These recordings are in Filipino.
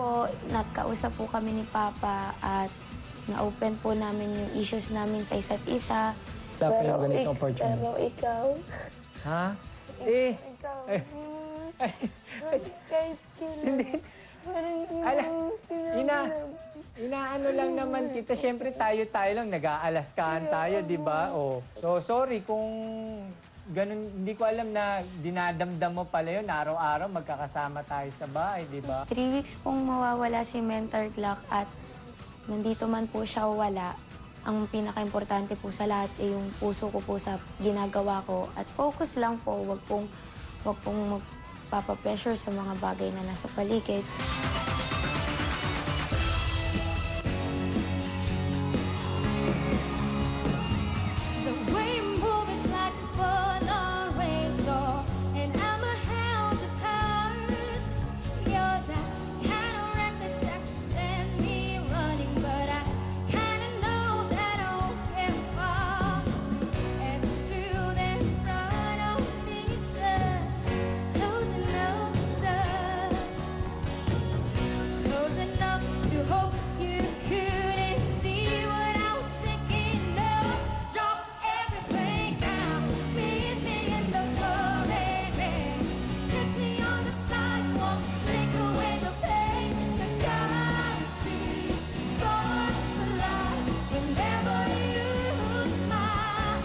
po, nagkausap po kami ni Papa at na-open po namin yung issues namin sa isa't isa. Dapat yung ganitong opportunity. Pero ikaw, Ha? Eh, ikaw, eh, ay, kahit kailan, hindi. parang Ala, sinabi ina, na, inaano lang naman kita. Siyempre tayo lang, nag-aalaskahan tayo, di ba? Oh. So, sorry kung ganun, hindi ko alam na dinadamdam mo pala yun. Araw-araw magkakasama tayo sa bahay, di ba? 3 weeks pong mawawala si Mentor Clark at nandito man po siya o wala. Ang pinaka-importante po sa lahat ay yung puso ko po sa ginagawa ko. At focus lang po, wag pong magpapa-pressure sa mga bagay na nasa paligid. The way you move is like a full-on rainbow, and I'm a house of cards. You're that kind of reckless that you send me running, but I kind of know that I won't get far. And still in front of me, just closing up to hope you couldn't see what I was thinking of. Drop everything down, meet me in the pouring rain. Kiss me on the sidewalk, take away the pain. 'Cause I see stars for life whenever you smile.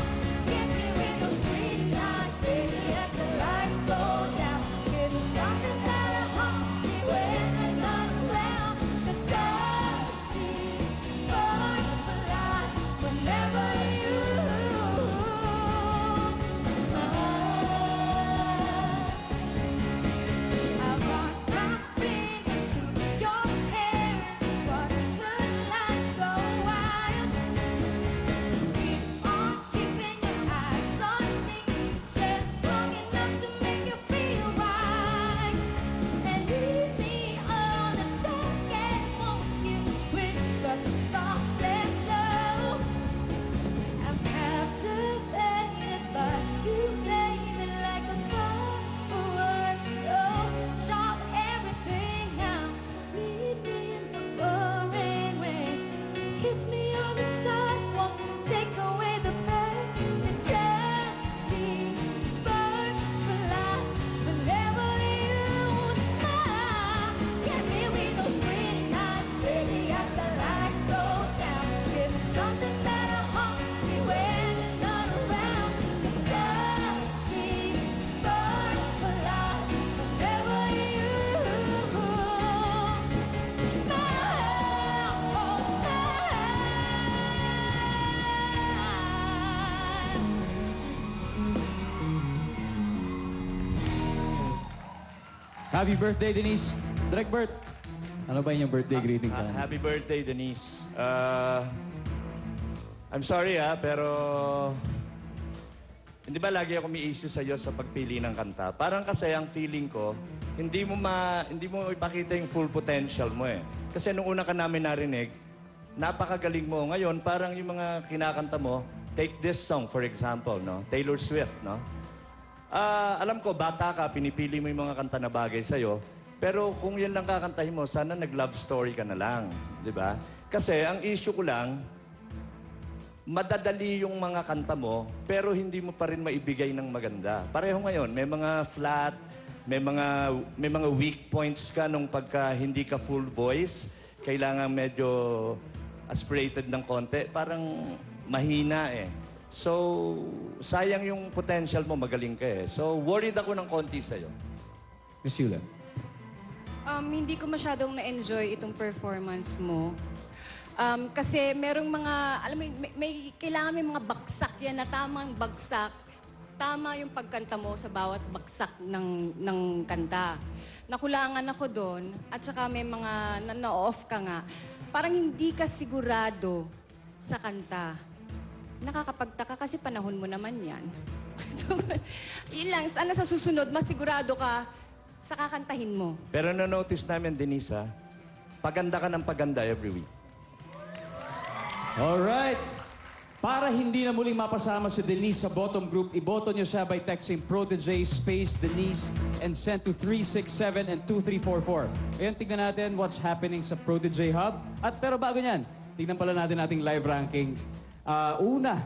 Get me with those green eyes, baby, as the lights go down. Give me something that I haunt me when I'm not around. 'Cause I see stars for life whenever you smile. I've got my fingers through your hair and watch the lights go wild. Just keep on keeping your eyes on me. It's just long enough to make you feel right. And leave me on the seconds, won't you? Whisper soft and slow. I'm captivated, but you play me like a fireworks show. Drop everything now, meet me in the pouring rain. Kiss me on the sidewalk, take away the pain. 'Cause I see sparks fly whenever you smile. Get me with those green eyes, baby, as the lights go down. Give me something that I haunt me when you're not around. 'Cause I see sparks fly whenever you smile, oh smile. Happy birthday, Denise. Direct Bert, ano ba yung birthday greeting sa kanya? Happy birthday, Denise. I'm sorry pero hindi ba lagi ako may issue sa'yo sa pagpili ng kanta? Parang kasi ang feeling ko, hindi mo ipakita yung full potential mo eh. Kasi nung una ka namin narinig, napakagaling mo. Ngayon, parang yung mga kinakanta mo, take this song for example, no? Taylor Swift, no? Alam ko, bata ka, pinipili mo yung mga kanta na bagay sa'yo. Pero kung yan lang kakantahin mo, sana nag-love story ka na lang. Di ba? Kasi ang issue ko lang, madadali yung mga kanta mo, pero hindi mo pa rin maibigay ng maganda. Pareho ngayon, may mga flat, may mga weak points ka nung pagka hindi ka full voice, kailangan medyo aspirated ng konti, parang mahina eh. So, sayang yung potential mo, magaling ka eh. So, worried ako ng konti sa'yo. Miss Yula. Hindi ko masyadong na-enjoy itong performance mo. Kasi merong mga, alam mo, kailangan may mga bagsak yan na tamang bagsak. Tama yung pagkanta mo sa bawat bagsak ng kanta. Nakulangan ako doon at saka may mga na-off ka nga. Parang hindi ka sigurado sa kanta. Nakakapagtaka kasi panahon mo naman yan. Yun lang, sana sa susunod, mas sigurado ka sa kakantahin mo. Pero na-notice namin, Denise, paganda ka ng paganda every week. Alright. Para hindi na muling mapasama si Denise sa bottom group, iboto niyo siya by texting Protege space Denise and send to 367 and 2344. Ngayon, tignan natin what's happening sa Protege Hub. At pero bago niyan, tignan pala natin ating live rankings. Una,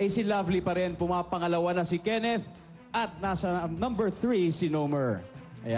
si Lovely pa rin. Pumapangalawa na si Kenneth. At nasa number 3 si Nomer. Ayan.